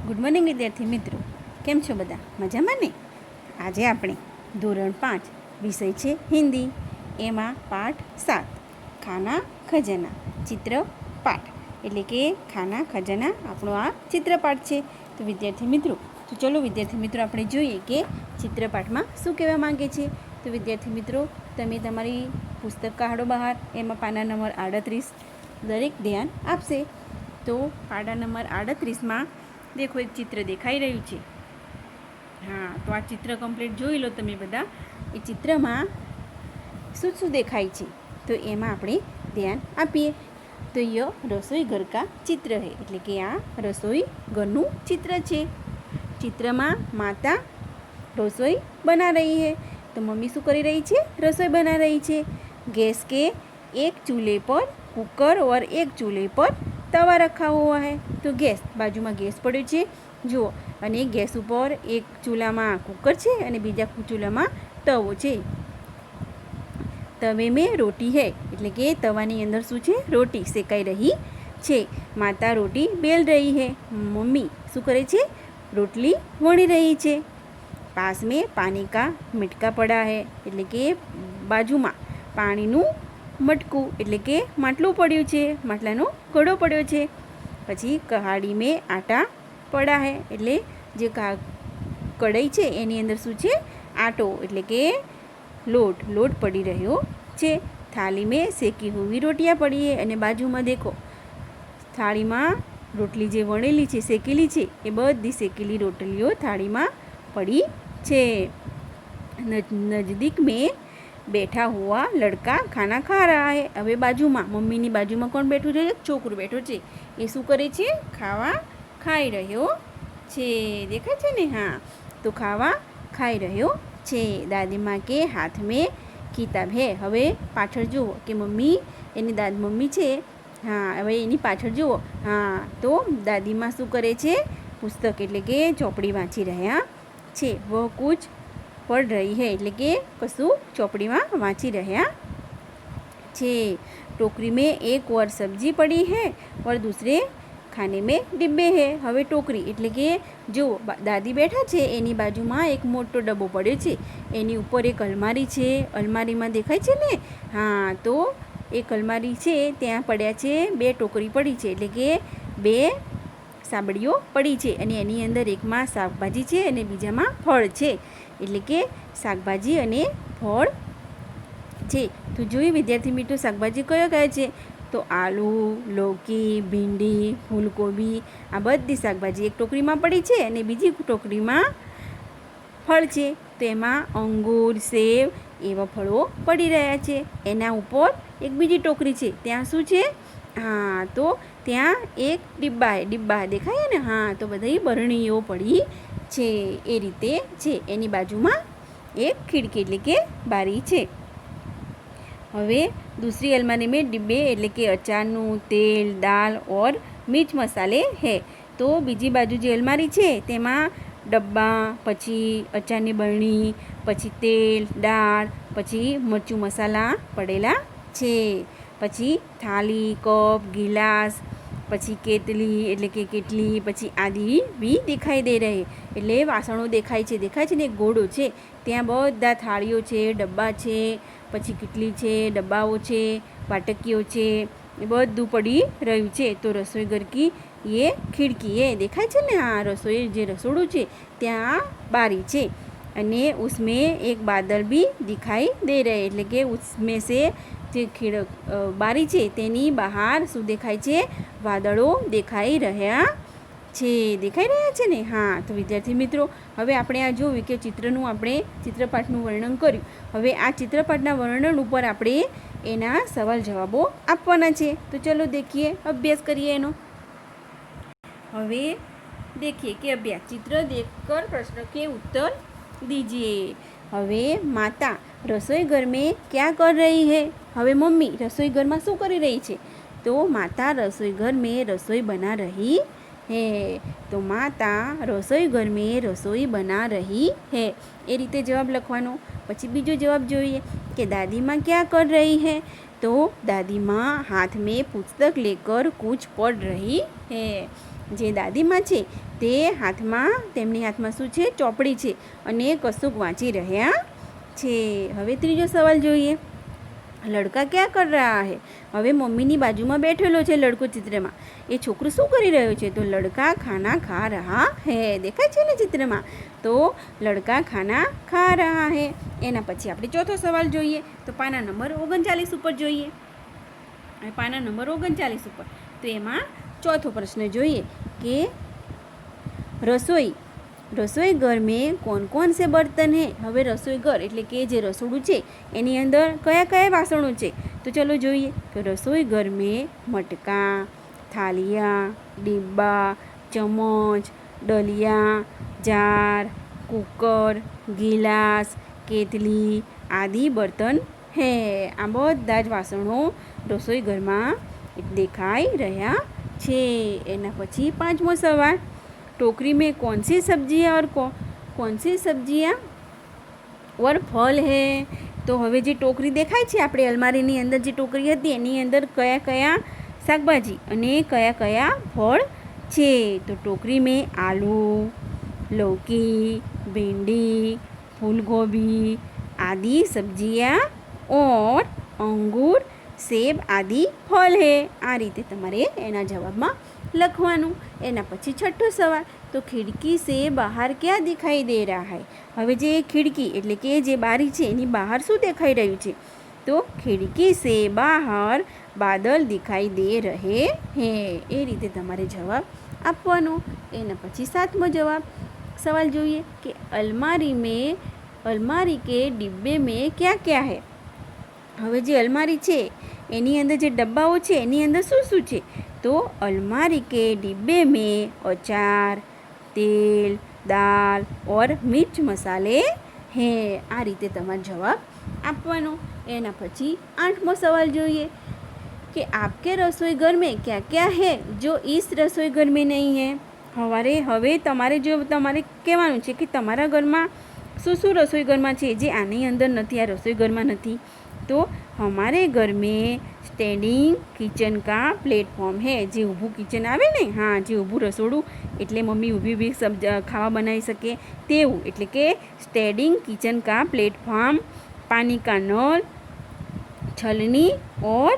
Good morning વિદ્યાર્થી મિત્રો, કેમ છો બધા? મજામાં ને? આજે આપણે ધોરણ 5 વિષય છે હિન્દી, એમાં પાઠ 7 ખાના ખજાના ચિત્રપાઠ, એટલે કે ખાના ખજાના આપણો આ ચિત્રપાઠ છે. તો વિદ્યાર્થી મિત્રો, ચલો વિદ્યાર્થી મિત્રો આપણે જોઈએ કે ચિત્રપાઠમાં શું કહેવા માંગે છે. તો વિદ્યાર્થી મિત્રો, તમે તમારી પુસ્તક કાઢો બહાર, એમાં પાના નંબર 38 દરેક ધ્યાન આપશે. તો પાડા નંબર 38માં દેખો એક ચિત્ર દેખાઈ રહ્યું છે. હા, તો આ ચિત્ર કમ્પ્લીટ જોઈ લો તમે બધા. એ ચિત્રમાં શું શું દેખાય છે તો એમાં આપણે ધ્યાન આપીએ. તો ય રસોઈ ઘર કા ચિત્ર હૈ, એટલે કે આ રસોઈ ઘરનું ચિત્ર છે. ચિત્રમાં માતા રસોઈ બના રહી है. તો મમ્મી શું કરી રહી છે? રસોઈ બના રહી છે. गैस के एक चूल्हे पर कुकर और एक चूल्हे पर तवा रखा हुआ है. तो गैस बाजूમાં ગેસ પડ્યો છે જુઓ, અને ગેસ ઉપર એક ચૂલામાં કુકર છે અને બીજા ચૂલામાં તવો છે. તવે મેં રોટી હૈ, એટલે કે તવાની અંદર શું છે? રોટી શેકાઈ રહી છે. માતા રોટી બેલ રહી है. મમ્મી શું કરે છે? રોટલી વણી રહી છે. પાસ મેં પાણી કા મટકા પડા है, એટલે કે બાજુમાં પાણીનું મટકું એટલે કે માટલું પડ્યું છે, માટલાનો ઘડો પડ્યો છે. પછી કહાડી મેં આટા પડા હૈ, એટલે જે કઢાઈ છે એની અંદર શું છે? આટો એટલે કે લોટ પડી રહ્યો છે. થાળી મેં શેકી હુઈ રોટિયા પડી હૈ, અને બાજુમાં દેખો થાળીમાં રોટલી જે વણેલી છે, શેકેલી છે, એ બધી શેકેલી રોટલીઓ થાળીમાં પડી છે. નજદીક મેં બેઠા હુआ લડકા ખાના ખા રહા હૈ. હવે બાજુમાં મમ્મીની બાજુમાં કોણ બેઠું છે? છોકરો બેઠો છે. એ શું કરે છે? ખાવા ખાઈ રહ્યો છે. દેખાય છે ને? હા, તો ખાવા ખાઈ રહ્યો છે. દાદી માँ કે હાથ મેં કિતાબ હૈ. હવે પાછળ જુઓ કે મમ્મી, એની મમ્મી છે. હા, હવે એની પાછળ જુઓ. હા, તો દાદીમાં શું કરે છે? પુસ્તક એટલે કે ચોપડી વાંચી રહ્યા છે. વહ કુછ પढ़ रही है, એટલે કે કશું ચોપડીમાં વાંચી રહ્યા છે. टोकरी में एक और सब्जी पड़ी है और दूसरे खाने में डिब्बे है. હવે ટોકરી એટલે કે જો દાદી બેઠા છે એની બાજુમાં એક મોટો ડબ્બો પડ્યો છે, એની ઉપર એક અલમારી છે. અલમારીમાં દેખાય છે ને? હા, તો એક અલમારી છે, ત્યાં પડ્યા છે બે ટોકરી પડી છે, એટલે કે બે સાબડીઓ પડી છે, અને એની અંદર એકમાં શાકભાજી છે અને બીજામાં ફળ છે, એટલે કે શાકભાજી અને ફળ છે. તો જોયું વિદ્યાર્થી મિત્રો, શાકભાજી કયો કયો છે? તો આલુ, લૌકી, ભીંડી, ફૂલકોબી, આ બધી શાકભાજી એક ટોકરીમાં પડી છે અને બીજી ટોકરીમાં ફળ છે. તો એમાં અંગૂર, સેવ એવા ફળો પડી રહ્યા છે. એના ઉપર એક બીજી ટોકરી છે, ત્યાં શું છે? હા, તો ત્યાં એક ડિબ્બા દેખાય ને? હા, તો બધી બરણીઓ પડી છે. એ રીતે છે. એની બાજુમાં એક ખિડકી એટલે કે બારી છે. હવે दूसरी अलमारी में डिब्बे એટલે કે અચારનું તેલ, દાલ और मिर्च मसाले है. તો બીજી બાજુ જે અલમારી છે તેમાં ડબ્બા, પછી અચારની બરણી, પછી તેલ, દાળ, પછી મરચું મસાલા પડેલા છે. પછી થાળી, કપ, ગિલાસ, પછી કેતલી એટલે કે કેટલી, પછી આદિ બી દેખાઈ દે રહે, એટલે વાસણો દેખાય છે ને? એક ઘોડો છે, ત્યાં બધા થાળીઓ છે, ડબ્બા છે, પછી કેટલી છે, ડબ્બાઓ છે, વાટકીઓ છે, એ બધું પડી રહ્યું છે. તો રસોઈ ઘર કી એ ખિડકી એ દેખાય છે ને? હા, રસોઈ જે રસોડું છે ત્યાં બારી છે, અને उसमें एक बादल भी दिखाई दे रहे, એટલે કે उसमें से જે બારી છે તેની બહાર શું દેખાય છે? વાદળો દેખાઈ રહ્યા છે ને? હા, તો વિદ્યાર્થી મિત્રો, હવે આપણે આ જોયું કે ચિત્રનું આપણે ચિત્રપાઠનું વર્ણન કર્યું. હવે આ ચિત્રપાઠના વર્ણન ઉપર આપણે એના સવાલ જવાબો આપવાના છે. તો ચલો દેખીએ, અભ્યાસ કરીએ એનો. હવે देखिए कि अभ्यास चित्र देखकर प्रश्न के उत्तर दीजिए. હવે માતા રસોઈ ઘર में क्या कर रही है? હવે મમ્મી રસોઈ ઘરમાં શું કરી રહી છે? તો માતા રસોઈ ઘર में रसोई बना रही है. તો માતા રસોઈ ઘર में रसोई बना रही है, એ રીતે જવાબ લખવાનો. પછી બીજો જવાબ જોઈએ કે દાદી माँ क्या कर रही है? तो दादी माँ हाथ में पुस्तक लेकर कुछ पढ़ रही है. જે દાદીમાં છે તે તેમની હાથમાં શું છે? ચોપડી છે અને કશુંક વાંચી રહ્યા છે. હવે ત્રીજો સવાલ જોઈએ. લડકા ક્યાં કર રહા હૈ? હવે મમ્મીની બાજુમાં બેઠેલો છે લડકો ચિત્રમાં. એ છોકરો શું કરી રહ્યો છે? તો લડકા ખાના ખા રહા હૈ. દેખાય છે ને ચિત્રમાં? તો લડકા ખાના ખા રહા હૈ. એના પછી આપણે ચોથો સવાલ જોઈએ. તો પાના નંબર 39 ઉપર જોઈએ. પાના નંબર 39 ઉપર તો એમાં ચોથો પ્રશ્ન જોઈએ કે रसोई घर में कौन कौन से बर्तन है? હવે રસોઈ ઘર એટલે કે જે રસોડું છે એની અંદર કયા કયા વાસણો છે? તો ચલો જોઈએ કે રસોઈ ઘર में मटका, थालियाँ, डिब्बा, चम्मच, डलिया, जार, कुकर, गिलास, केतली आदि बर्तन है. આ બધા જ વાસણો રસોઈ ઘરમાં દેખાઈ રહ્યા છે. એના પછી પાંચમો સવાલ. टोकरी में कौन सी सब्जियाँ और कौन सी सब्जियाँ और फल है? तो હવે જે ટોકરી દેખાય છે આપણે અલમારીની અંદર જે ટોકરી હતી એની અંદર કયા કયા શાકભાજી અને કયા કયા ફળ છે? તો ટોકરી में आलू, लौकी, भिंडी, फूलगोभी आदि सब्जियाँ और अंगूर, सेब आदि फल है. આ રીતે તમારે એના જવાબમાં લખવાનું. એના પછી છઠ્ઠો સવાલ. તો ખિડકી સે બહાર ક્યાં દિખાઈ દે રહા હૈ? હવે જે ખિડકી એટલે કે જે બારી છે એની બહાર શું દેખાઈ રહ્યું છે? તો ખિડકી સે બહાર બાદલ દિખાઈ દે રહે હૈ. એ રીતે તમારે જવાબ આપવાનો. એના પછી સાતમો સવાલ જોઈએ કે અલમારી કે ડિબ્બે મેં ક્યાં ક્યાં હૈ? હવે જે અલમારી છે એની અંદર જે ડબ્બાઓ છે એની અંદર શું શું છે? तो अलमारी के डिब्बे में अचार, तेल, दाल और मिर्च मसाले हैं. આ રીતે તમારે જવાબ આપવાનો. એના પછી આઠમો સવાલ જોઈએ કે आपके रसोई घर में क्या क्या है जो इस रसोई घर में नहीं है? હવે તમારે કહેવાનું છે કે તમારા ઘરમાં શું શું રસોઈ ઘરમાં છે જે આની અંદર નથી, આ રસોઈ ઘરમાં નથી. તો हमारे घर में સ્ટેન્ડિંગ કિચન કા પ્લેટફોર્મ હે. જે ઊભું કિચન આવે ને, હા, જે ઊભું રસોડું એટલે મમ્મી ઊભી ખાવા બનાવી શકે તેવું, એટલે કે સ્ટેન્ડિંગ કિચન કા પ્લેટફોર્મ, પાણી કા નળ, छलनी और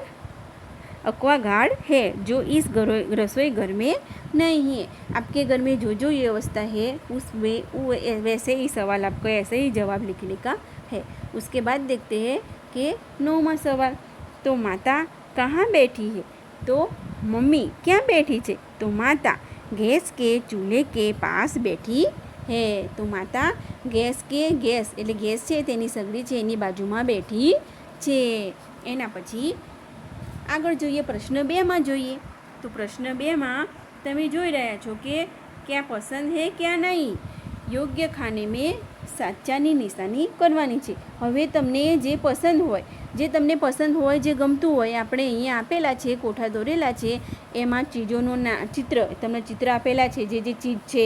एक्वागार्ड है जो इस रसोई घर में नहीं है. आपके घर में जो जो व्यवस्था है उसमें वैसे ही सवाल आपको ऐसे ही जवाब लिखने का है. उसके बाद देखते हैं कि 9वां सवाल. तो माता कहाँ बैठी है? तो मम्मी क्या बैठी है? तो माता गैस के चूल्हे के पास बैठी है. तो माता गैस એટલે ગેસ છે તેની સગડી છે એની બાજુમાં બેઠી છે. એના પછી આગળ જોઈએ પ્રશ્ન 2માં જોઈએ. તો પ્રશ્ન 2માં તમે જોઈ રહ્યા છો કે ક્યાં પસંદ હે ક્યાં નહીં. યોગ્ય ખાને મેં સાચાની નિશાની કરવાની છે. હવે તમને જે તમને પસંદ હોય જે ગમતું હોય, આપણે અહીંયા આપેલા છે, કોઠા દોરેલા છે, એમાં ચીજોનું ચિત્ર તમને ચિત્ર આપેલા છે, જે ચીજ છે,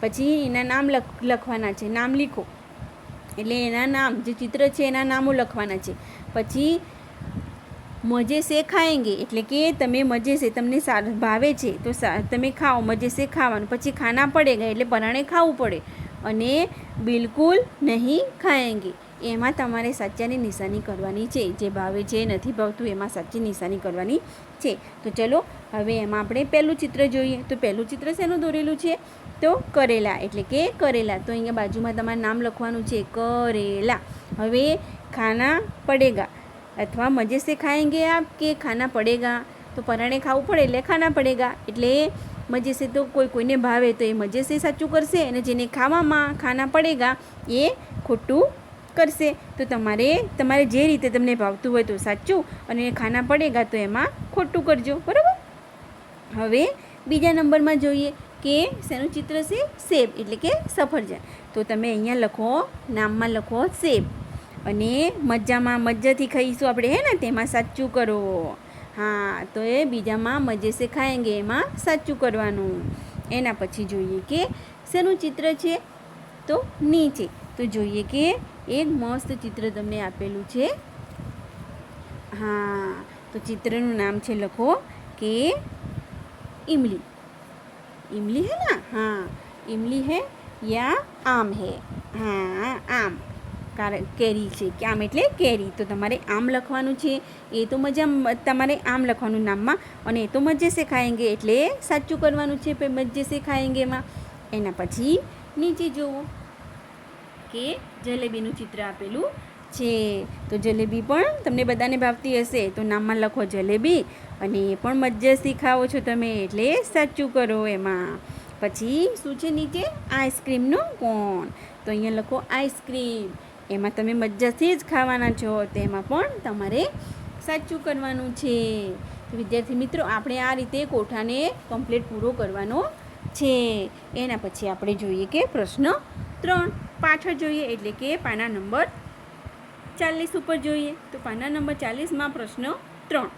પછી એના નામ લખવાના છે. નામ લીખો એટલે એના નામ, જે ચિત્ર છે એના નામો લખવાના છે. પછી મજે સે ખાએંગે એટલે કે તમે મજે સે તમને ભાવે છે તો તમે ખાઓ, મજે સે ખાવાનું. પછી ખાના પડેગા એટલે પરાણે ખાવું પડે. અને બિલકુલ નહીં ખાએંગે એમાં તમારે સાચાની નિશાની કરવાની છે. જે ભાવે છે નથી ભાવતું એમાં સાચી નિશાની કરવાની છે. તો ચલો હવે એમાં આપણે પહેલું ચિત્ર જોઈએ. તો પહેલું ચિત્ર શેનું દોરેલું છે? તો કરેલા એટલે કે કરેલા. તો અહીંયા બાજુમાં તમારે નામ લખવાનું છે કરેલા. હવે ખાના પડેગા અથવા મજે સે ખાएंगे आप કે ખાના પડેગા, તો પરાણે ખાવું પડે એટલે ખાના પડેગા. એટલે મજે સે તો કોઈને ભાવે તો એ મજે સે સાચું કરશે, અને જેને ખાવામાં ખાના પડેગા એ ખોટું કરશે. તો તમારે જે રીતે તમને ભાવતું હોય તો સાચું, અને ખાના પડેગા તો એમાં ખોટું કરજો. બરાબર. હવે બીજા નંબરમાં જોઈએ કે શેનું ચિત્ર છે? સેબ એટલે કે સફરજન. તો તમે અહીંયા લખો, નામમાં લખો સેબ, અને મજાથી ખાઈશું આપણે હે ને તેમાં સાચું કરો. હા, તો એ બીજામાં મજે સે ખાએંગે એમાં સાચું કરવાનું. એના પછી જોઈએ કે શેનું ચિત્ર છે? તો નીચે. તો જોઈએ કે એક મસ્ત ચિત્ર તમને આપેલું છે. હા, તો ચિત્રનું નામ છે, લખો કે ઈમલી. इमली है ना, हाँ इमली है या आम है, हाँ आम કારણ કેરી છે કે આમ એટલે કેરી, તો તમારે આમ લખવાનું છે. એ તો મજા તમારે આમ લખવાનું નામમાં, અને એ તો મજે સે ખાएंगे એટલે સાચું કરવાનું છે મજે સે ખાएंगेમાં. એના પછી નીચે જુઓ કે જલેબીનું ચિત્ર આપેલું છે. તો જલેબી પણ તમને બધાને ભાવતી હશે, તો નામમાં લખો જલેબી, અને એ પણ મજેસથી ખાઓ છો તમે એટલે સાચું કરો એમાં. પછી શું છે નીચે, આઈસ્ક્રીમનો કોન, તો અહીંયા લખો આઈસ્ક્રીમ, એમાં તમે મજાથી જ ખાવાના છો, તેમાં પણ તમારે સાચું કરવાનું છે. તો વિદ્યાર્થી મિત્રો, આપણે આ રીતે કોઠાને કમ્પ્લીટ પૂરો કરવાનો છે. એના પછી આપણે જોઈએ કે પ્રશ્ન 3 પાછળ જોઈએ, એટલે કે પાના નંબર 40 ઉપર જોઈએ. તો પાના નંબર 40માં પ્રશ્ન 3,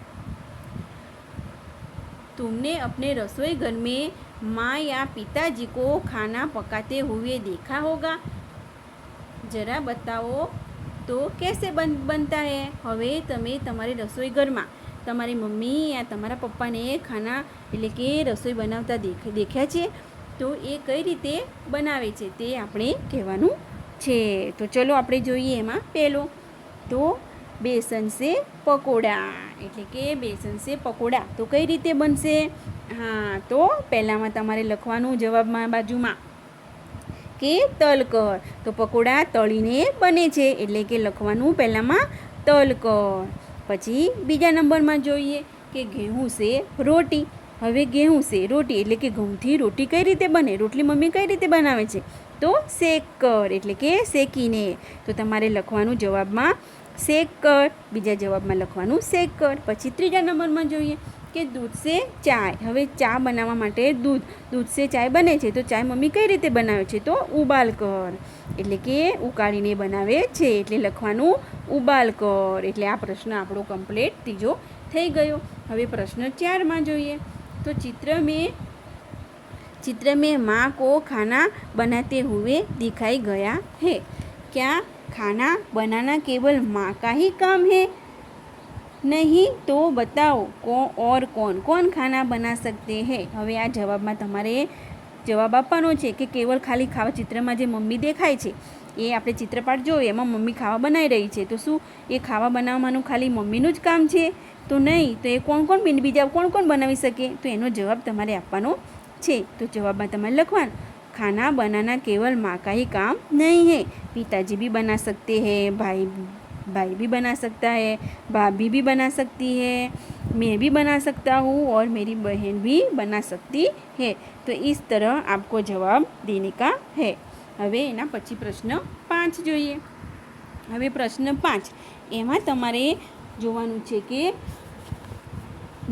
तुमने अपने रसोई घर में माँ या पिताजी को खाना पकाते हुए देखा होगा, जरा बताओ तो कैसे बनता है. હવે તમે તમારી રસોઈ ઘરમાં તમારી મમ્મી યા તમારા પપ્પાને ખાના એટલે કે રસોઈ બનાવતા દેખ્યા છે, તો એ કઈ રીતે બનાવે છે તે આપણે કહેવાનું છે. તો ચલો આપણે જોઈએ એમાં પહેલો, તો બેસન સે પકોડા, એટલે કે બેસન સે પકોડા તો કઈ રીતે બનશે. હા, તો પહેલાંમાં તમારે લખવાનું જવાબમાં બાજુમાં કે તલ કર, તો પકોડા તળીને બને છે એટલે કે લખવાનું પહેલાંમાં તલ કર. પછી બીજા નંબરમાં જોઈએ કે ઘેઉં સે રોટી. હવે ઘેઉં સે રોટી એટલે કે ઘઉંથી રોટી કઈ રીતે બને, રોટલી મમ્મી કઈ રીતે બનાવે છે, તો શેક કર એટલે કે શેકીને. તો તમારે લખવાનું જવાબમાં શેક કર, બીજા જવાબમાં લખવાનું શેક કર. પછી ત્રીજા નંબરમાં જોઈએ કે દૂધ સે ચાય. હવે ચા બનાવવા માટે દૂધ સે ચાય બને છે, તો ચાય મમ્મી કઈ રીતે બનાવે છે, તો ઉબાલ કર એટલે કે ઉકાળીને બનાવે છે એટલે લખવાનું ઉબાલ કર. એટલે આ પ્રશ્ન આપણો કમ્પ્લીટ ત્રીજો થઈ ગયો. હવે પ્રશ્ન 4માં જોઈએ, તો चित्र में माँ को खाना बनाते हुए दिखाई गया है. क्या खाना बनाना केवल माँ का ही काम है? नहीं तो बताओ कौन कौन खाना बना सकते हैं. હવે આ જવાબમાં તમારે જવાબ આપવાનો છે કે કેવલ ખાલી ખાવા, ચિત્રમાં જે મમ્મી દેખાય છે એ આપણે ચિત્રપાટ જોઈએ એમાં મમ્મી ખાવા બનાવી રહી છે, તો શું એ ખાવા બનાવવાનું ખાલી મમ્મીનું જ કામ છે? તો નહીં, તો એ બીજા કોણ બનાવી શકે, તો એનો જવાબ તમારે આપવાનો છે. તો જવાબમાં તમારે લખવાનું खाना बनाना केवल माँ का ही काम नहीं है, पिताजी भी बना सकते हैं, भाई भी बना सकता है, भाभी भी बना सकती है, मैं भी बना सकता हूँ और मेरी बहन भी बना सकती है. तो इस तरह आपको जवाब देने का है. હવે એના પછી પ્રશ્ન 5 જોઈએ. હવે પ્રશ્ન 5 એમાં તમારે જોવાનું છે કે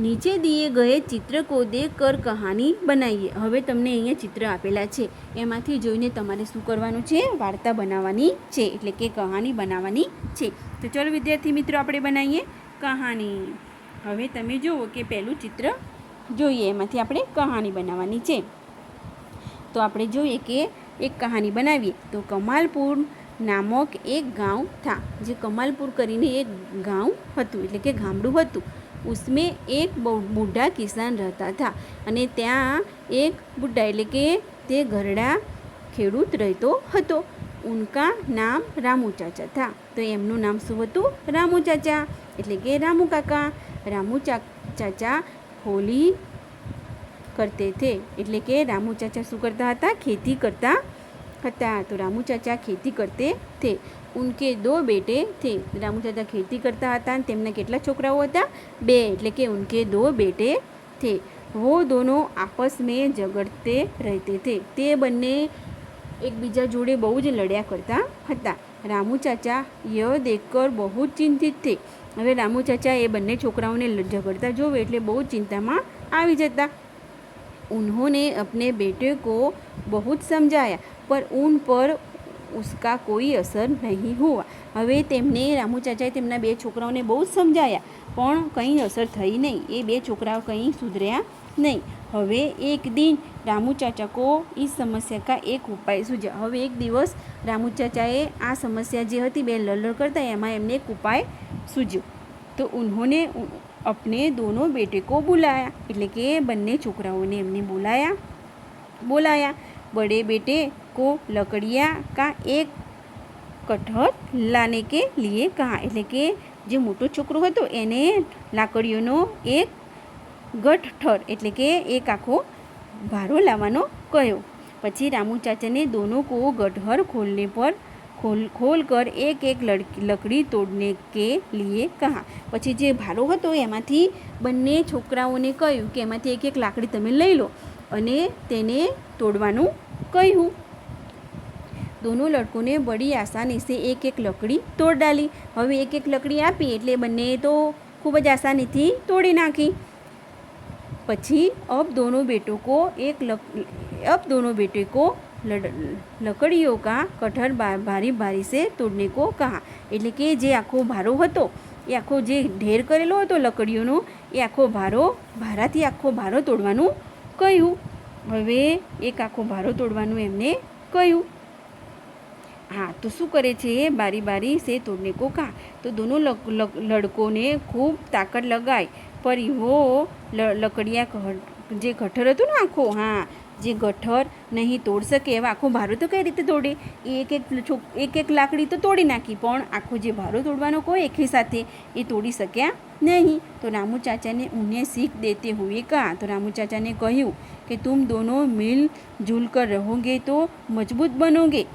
નીચે દિए गए चित्र को देखकर कहानी बनाइए. હવે તમને અહીંયા ચિત્ર આપેલા છે, એમાંથી જોઈને તમારે શું કરવાનું છે, વાર્તા બનાવવાની છે એટલે કે કહાની બનાવવાની છે. તો ચલો વિદ્યાર્થી મિત્રો, આપણે બનાવીએ કહાની. હવે તમે જુઓ કે પહેલું ચિત્ર જોઈએ, એમાંથી આપણે કહાની બનાવવાની છે. તો આપણે જોઈએ કે એક કહાની બનાવીએ. તો કમાલપુર નામક એક ગાંવ થા. જે કમાલપુર કરીને એક ગાંવ હતું એટલે કે ગામડું હતું. उसमें एक बूढ़ा किसान रहता था, અને ત્યાં એક બુઢા એટલે કે તે ઘરડા ખેડૂત રહેતો હતો. ઉનકા નામ રામુ ચાચા થા. તો એમનું નામ શું હતું, રામુ ચાચા એટલે કે રામુ કાકા. રામુ ચાચા હોલી કરતે થે એટલે કે રામુ ચાચા શું કરતા હતા, ખેતી કરતા હતા. તો રામુ ચાચા ખેતી કરતે થે. उनके 2 बेटे थे. रामू चाचा खेती करता था, तेमने કેટલા છોકરાઓ હતા, 2 એટલે કે उनके 2 बेटे थे. वो दोनों आपस में झगड़ते रहते थे. તે બંને એકબીજા જોડે બહુ જ લડ્યા કરતા હતા. રામુ ચાચા यह देखकर बहुत चिंतित थे. હવે રામુ ચાચા એ બંને છોકરાઓને ઝઘડતા જોવે એટલે બહુ ચિંતામાં આવી જતા. उन्होंने अपने बेटे को बहुत समझाया पर उन पर उसका कोई असर नहीं हुआ. હવે તેમને રામુ ચાચાએ તેમના 2 છોકરાઓને બહુ જ સમજાયા પણ કંઈ અસર થઈ નહીં. એ 2 છોકરાઓ કંઈ સુધર્યા નહીં. હવે એક દિન રામુ ચાચા को इस समस्या का एक उपाय सूझा. હવે એક દિવસ રામુ ચાચાએ આ સમસ્યા જે હતી, 2 લડડ કરતા, એમાં એમને એક ઉપાય સૂઝ્યો. તો उन्होंने अपने दोनों बेटे को बुलाया એટલે કે બંને છોકરાઓને એમને બોલાયા बोलाया। बड़े बेटे को लकड़ियाँ का एक कटहर लाने के लिए कहा। એટલે કે જે મોટો છોકરો હતો એને લાકડીઓનો એક ગઠ્ઠર એટલે કે એક આખો ભારો લાવવાનો કહ્યો। પછી रामू चाचा ने दोनों को गठर खोलने पर खोल कर एक एक लकड़ी तोड़ने के लिए कहा। પછી જે ભારો હતો એમાંથી બંને છોકરાઓને કહ્યું કે એમાંથી એક એક લાકડી તમે લઈ લો અને તેને તોડવાનું કહ્યું। दोनों लड़कों ने बड़ी आसानी से एक एक लकड़ी तोड़ डाली। હવે એક એક લકડી આપી એટલે બંને તો ખૂબ જ આસાનીથી તોડી નાખી। પછી अब दोनों बेटे को लकड़ियों का कटहर भारी भारी से तोड़ने को कहा। એટલે કે જે આખો ભારો હતો એ આખો જે ઢેર કરેલો હતો લકડીઓનો એ આખો ભારાથી આખો ભારો તોડવાનું કહ્યું। હવે એક આખો ભારો તોડવાનું એમને કહ્યું। हाँ तो शू करे छे बारी बारी से तोड़ने को कहा। तो दोनों लड़कों ने खूब ताकत लगाई पर वो लकड़ियाँ जे गठर हतुं ने आखो हाँ जे गठर नहीं तोड़ सके एवा आखो भारो तो कई रीते तोड़े। एक एक लाकड़ी तो तोड़ी नाखी पण आखो जे भारो तोड़वानो कोई एक ही साथे ए तोड़ी सक्या नहीं। तो रामू चाचा ने उन्हें सीख देते हुए कहा। तो रामू चाचा ने कह्યું कि तुम दोनों मिल जुल कर रहोगे तो मजबूत बनोगे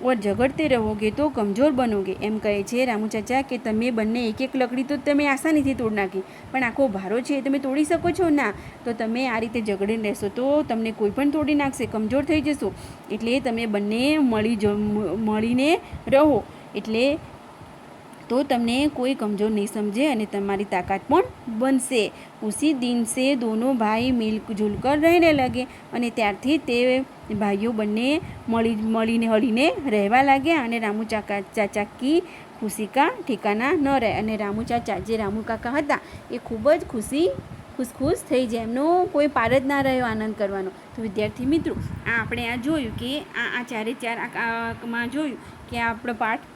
और झगड़ते रहोगे तो कमजोर बनोगे। एम कहे छे रामू चाचा कि तमे बंने एक एक लकड़ी तो तमे आसानीथी तोड़ी नाखी पण आखो भारो छे तमे तोड़ी शको छो ना। तो तमे आ रीते झगड़ीने रहेशो तो तमने कोई पण तोड़ी नाखशे, कमजोर थई जशो। एटले तमे बंने मळीने रहो एटले तो तमने कोई कमजोर नहीं समझे અને તમારી તાકાત પણ બનશે। उसी दिन से दोनों भाई मिलजुल कर रहने लगे અને ત્યારથી તે ભાઈઓ બંને મળીને હળીને રહેવા લાગ્યા અને રામુ ચાચા કી ખુશી કા ઠિકાના ન રહે। અને રામુ ચાચા જે રામુ કાકા હતા એ ખૂબ જ ખુશ થઈ જાય, એમનો કોઈ પાર જ ના રહ્યો આનંદ કરવાનો। તો વિદ્યાર્થી મિત્રો આ આપણે આ જોયું કે આ ચારે ચાર માં જોયું કે આ આપણો પાઠ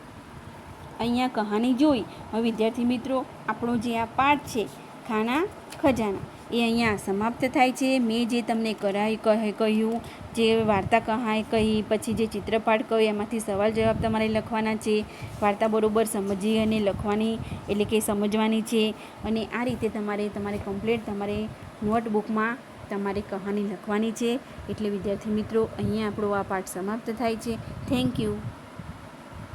અહીંયા કહાની જોઈ। હવે વિદ્યાર્થી મિત્રો આપણો જે આ પાઠ છે ખાના ખજાના એ અહીંયા સમાપ્ત થાય છે। મેં જે તમને કહ્યું જે વાર્તા કહી પછી જે ચિત્રપાઠ કહ્યું એમાંથી સવાલ જવાબ તમારે લખવાના છે। વાર્તા બરોબર સમજી અને લખવાની એટલે કે સમજવાની છે અને આ રીતે તમારે કમ્પ્લીટ તમારે નોટબુકમાં તમારે કહાની લખવાની છે। એટલે વિદ્યાર્થી મિત્રો અહીંયા આપણો આ પાઠ સમાપ્ત થાય છે। Thank you.